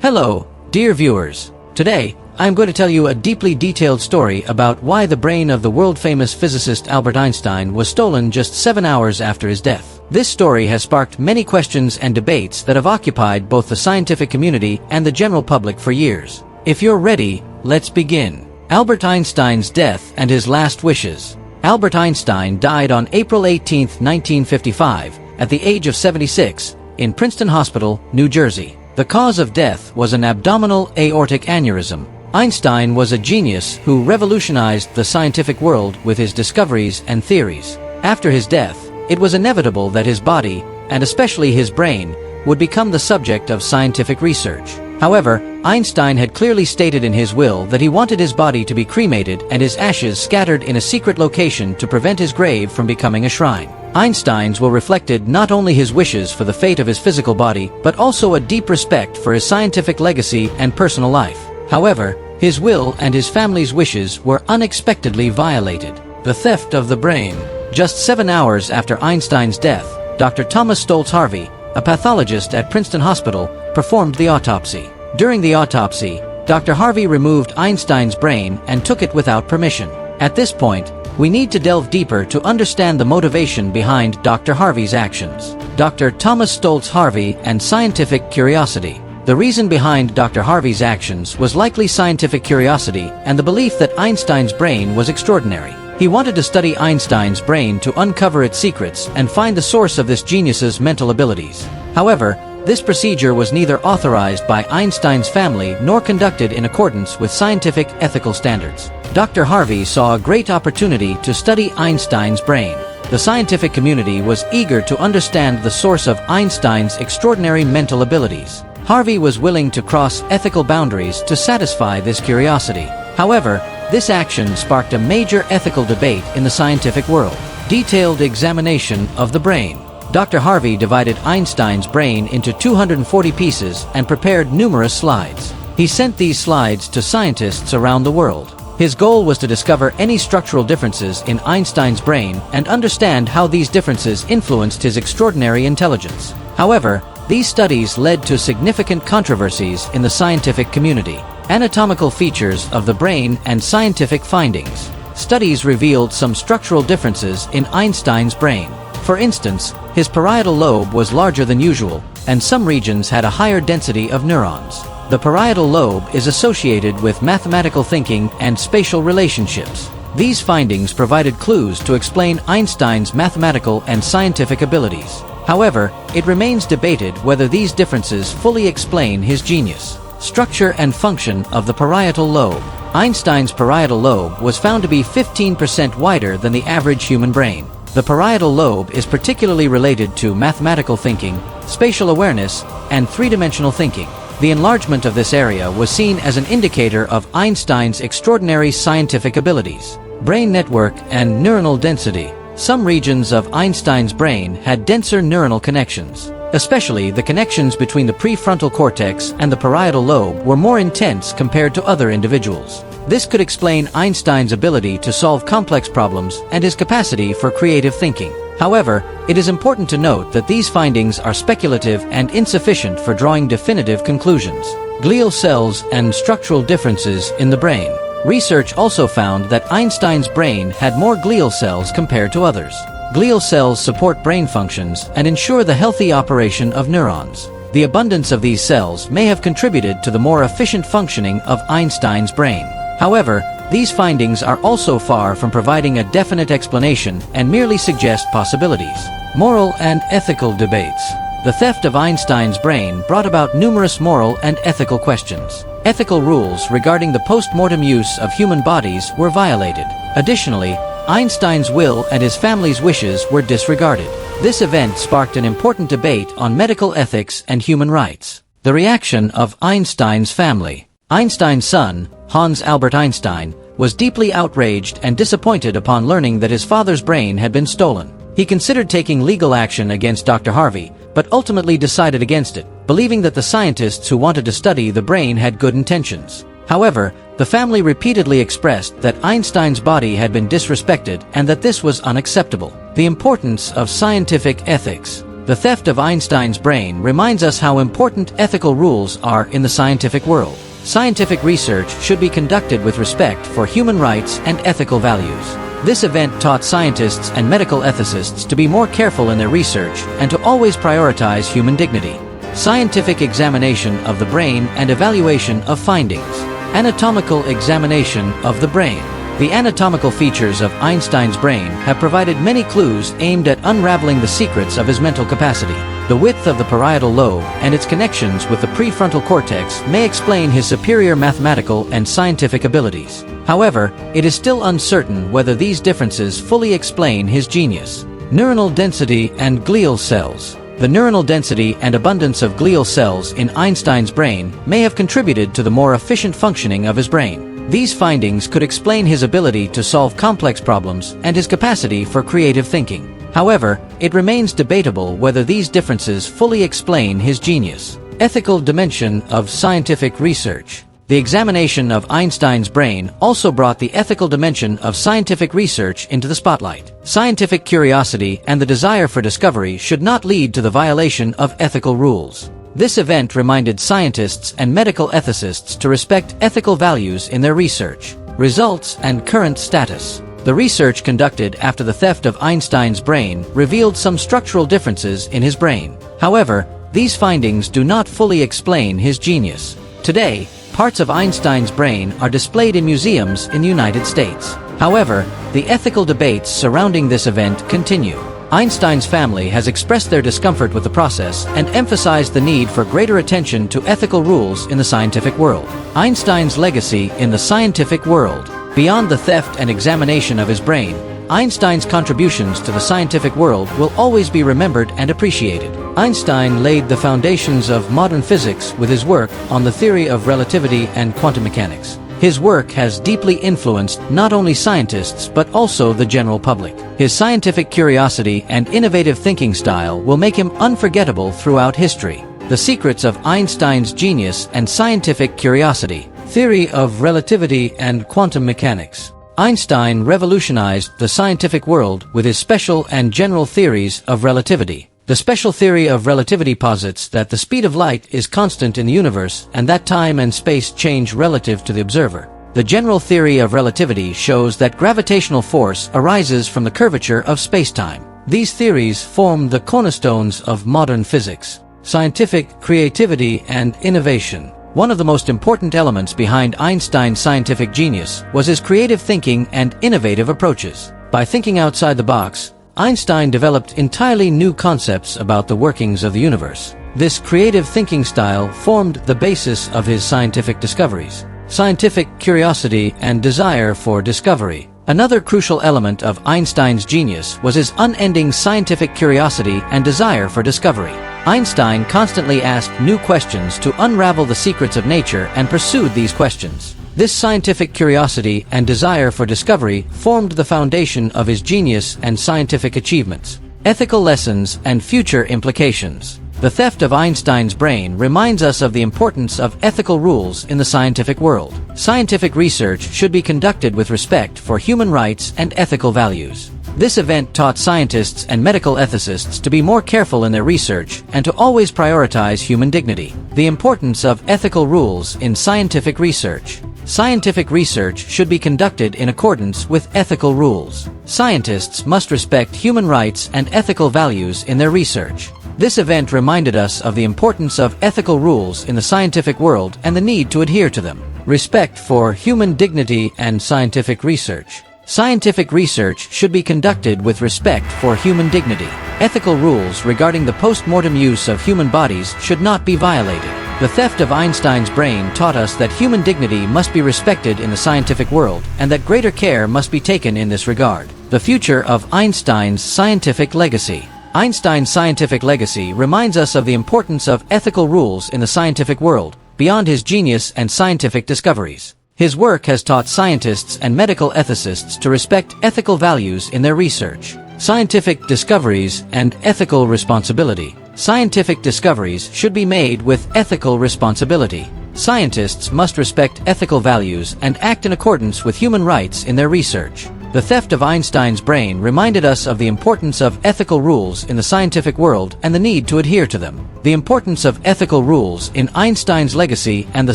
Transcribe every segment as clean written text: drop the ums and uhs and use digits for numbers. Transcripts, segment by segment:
Hello, dear viewers. Today, I am going to tell you a deeply detailed story about why the brain of the world-famous physicist Albert Einstein was stolen just 7 hours after his death. This story has sparked many questions and debates that have occupied both the scientific community and the general public for years. If you're ready, let's begin. Albert Einstein's death and his last wishes. Albert Einstein died on April 18, 1955, at the age of 76, in Princeton Hospital, New Jersey. The cause of death was an abdominal aortic aneurysm. Einstein was a genius who revolutionized the scientific world with his discoveries and theories. After his death, it was inevitable that his body, and especially his brain, would become the subject of scientific research. However, Einstein had clearly stated in his will that he wanted his body to be cremated and his ashes scattered in a secret location to prevent his grave from becoming a shrine. Einstein's will reflected not only his wishes for the fate of his physical body, but also a deep respect for his scientific legacy and personal life. However, his will and his family's wishes were unexpectedly violated. The theft of the brain. Just 7 hours after Einstein's death, Dr. Thomas Stoltz Harvey, a pathologist at Princeton Hospital, performed the autopsy. During the autopsy, Dr. Harvey removed Einstein's brain and took it without permission. At this point, we need to delve deeper to understand the motivation behind Dr. Harvey's actions. Dr. Thomas Stoltz Harvey and scientific curiosity. The reason behind Dr. Harvey's actions was likely scientific curiosity and the belief that Einstein's brain was extraordinary. He wanted to study Einstein's brain to uncover its secrets and find the source of this genius's mental abilities. However, this procedure was neither authorized by Einstein's family nor conducted in accordance with scientific ethical standards. Dr. Harvey saw a great opportunity to study Einstein's brain. The scientific community was eager to understand the source of Einstein's extraordinary mental abilities. Harvey was willing to cross ethical boundaries to satisfy this curiosity. However, this action sparked a major ethical debate in the scientific world. Detailed examination of the brain. Dr. Harvey divided Einstein's brain into 240 pieces and prepared numerous slides. He sent these slides to scientists around the world. His goal was to discover any structural differences in Einstein's brain and understand how these differences influenced his extraordinary intelligence. However, these studies led to significant controversies in the scientific community. Anatomical features of the brain and scientific findings. Studies revealed some structural differences in Einstein's brain. For instance, his parietal lobe was larger than usual, and some regions had a higher density of neurons. The parietal lobe is associated with mathematical thinking and spatial relationships. These findings provided clues to explain Einstein's mathematical and scientific abilities. However, it remains debated whether these differences fully explain his genius. Structure and function of the parietal lobe. Einstein's parietal lobe was found to be 15% wider than the average human brain. The parietal lobe is particularly related to mathematical thinking, spatial awareness, and three-dimensional thinking. The enlargement of this area was seen as an indicator of Einstein's extraordinary scientific abilities. Brain network and neuronal density. Some regions of Einstein's brain had denser neuronal connections. Especially the connections between the prefrontal cortex and the parietal lobe were more intense compared to other individuals. This could explain Einstein's ability to solve complex problems and his capacity for creative thinking. However, it is important to note that these findings are speculative and insufficient for drawing definitive conclusions. Glial cells and structural differences in the brain. Research also found that Einstein's brain had more glial cells compared to others. Glial cells support brain functions and ensure the healthy operation of neurons. The abundance of these cells may have contributed to the more efficient functioning of Einstein's brain. However, these findings are also far from providing a definite explanation and merely suggest possibilities. Moral and ethical debates. The theft of Einstein's brain brought about numerous moral and ethical questions. Ethical rules regarding the post-mortem use of human bodies were violated. Additionally, Einstein's will and his family's wishes were disregarded. This event sparked an important debate on medical ethics and human rights. The reaction of Einstein's family. Einstein's son, Hans Albert Einstein, was deeply outraged and disappointed upon learning that his father's brain had been stolen. He considered taking legal action against Dr. Harvey, but ultimately decided against it, believing that the scientists who wanted to study the brain had good intentions. However, the family repeatedly expressed that Einstein's body had been disrespected and that this was unacceptable. The importance of scientific ethics. The theft of Einstein's brain reminds us how important ethical rules are in the scientific world. Scientific research should be conducted with respect for human rights and ethical values. This event taught scientists and medical ethicists to be more careful in their research and to always prioritize human dignity. Scientific examination of the brain and evaluation of findings. Anatomical examination of the brain. The anatomical features of Einstein's brain have provided many clues aimed at unraveling the secrets of his mental capacity. The width of the parietal lobe and its connections with the prefrontal cortex may explain his superior mathematical and scientific abilities. However, it is still uncertain whether these differences fully explain his genius. Neuronal density and glial cells. The neuronal density and abundance of glial cells in Einstein's brain may have contributed to the more efficient functioning of his brain. These findings could explain his ability to solve complex problems and his capacity for creative thinking. However, it remains debatable whether these differences fully explain his genius. Ethical dimension of scientific research. The examination of Einstein's brain also brought the ethical dimension of scientific research into the spotlight. Scientific curiosity and the desire for discovery should not lead to the violation of ethical rules. This event reminded scientists and medical ethicists to respect ethical values in their research. Results and current status. The research conducted after the theft of Einstein's brain revealed some structural differences in his brain. However, these findings do not fully explain his genius. Today, parts of Einstein's brain are displayed in museums in the United States. However, the ethical debates surrounding this event continue. Einstein's family has expressed their discomfort with the process and emphasized the need for greater attention to ethical rules in the scientific world. Einstein's legacy in the scientific world. Beyond the theft and examination of his brain, Einstein's contributions to the scientific world will always be remembered and appreciated. Einstein laid the foundations of modern physics with his work on the theory of relativity and quantum mechanics. His work has deeply influenced not only scientists but also the general public. His scientific curiosity and innovative thinking style will make him unforgettable throughout history. The secrets of Einstein's genius and scientific curiosity. Theory of relativity and quantum mechanics. Einstein revolutionized the scientific world with his special and general theories of relativity. The special theory of relativity posits that the speed of light is constant in the universe and that time and space change relative to the observer. The general theory of relativity shows that gravitational force arises from the curvature of spacetime. These theories form the cornerstones of modern physics. Scientific creativity and innovation. One of the most important elements behind Einstein's scientific genius was his creative thinking and innovative approaches. By thinking outside the box, Einstein developed entirely new concepts about the workings of the universe. This creative thinking style formed the basis of his scientific discoveries. Scientific curiosity and desire for discovery. Another crucial element of Einstein's genius was his unending scientific curiosity and desire for discovery. Einstein constantly asked new questions to unravel the secrets of nature and pursued these questions. This scientific curiosity and desire for discovery formed the foundation of his genius and scientific achievements. Ethical lessons and future implications. The theft of Einstein's brain reminds us of the importance of ethical rules in the scientific world. Scientific research should be conducted with respect for human rights and ethical values. This event taught scientists and medical ethicists to be more careful in their research and to always prioritize human dignity. The importance of ethical rules in scientific research. Scientific research should be conducted in accordance with ethical rules. Scientists must respect human rights and ethical values in their research. This event reminded us of the importance of ethical rules in the scientific world and the need to adhere to them. Respect for human dignity and scientific research. Scientific research should be conducted with respect for human dignity. Ethical rules regarding the post-mortem use of human bodies should not be violated. The theft of Einstein's brain taught us that human dignity must be respected in the scientific world and that greater care must be taken in this regard. The future of Einstein's scientific legacy. Einstein's scientific legacy reminds us of the importance of ethical rules in the scientific world, beyond his genius and scientific discoveries. His work has taught scientists and medical ethicists to respect ethical values in their research. Scientific discoveries and ethical responsibility. Scientific discoveries should be made with ethical responsibility. Scientists must respect ethical values and act in accordance with human rights in their research. The theft of Einstein's brain reminded us of the importance of ethical rules in the scientific world and the need to adhere to them. The importance of ethical rules in Einstein's legacy and the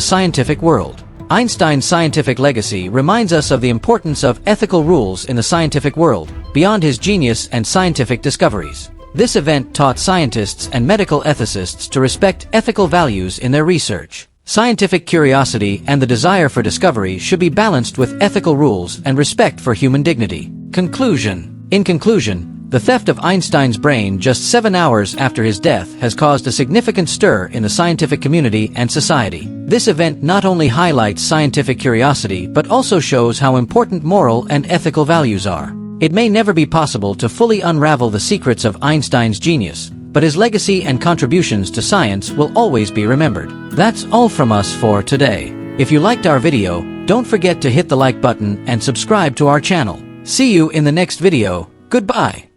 scientific world. Einstein's scientific legacy reminds us of the importance of ethical rules in the scientific world, beyond his genius and scientific discoveries. This event taught scientists and medical ethicists to respect ethical values in their research. Scientific curiosity and the desire for discovery should be balanced with ethical rules and respect for human dignity. Conclusion. In conclusion, the theft of Einstein's brain just 7 hours after his death has caused a significant stir in the scientific community and society. This event not only highlights scientific curiosity but also shows how important moral and ethical values are. It may never be possible to fully unravel the secrets of Einstein's genius, but his legacy and contributions to science will always be remembered. That's all from us for today. If you liked our video, don't forget to hit the like button and subscribe to our channel. See you in the next video. Goodbye.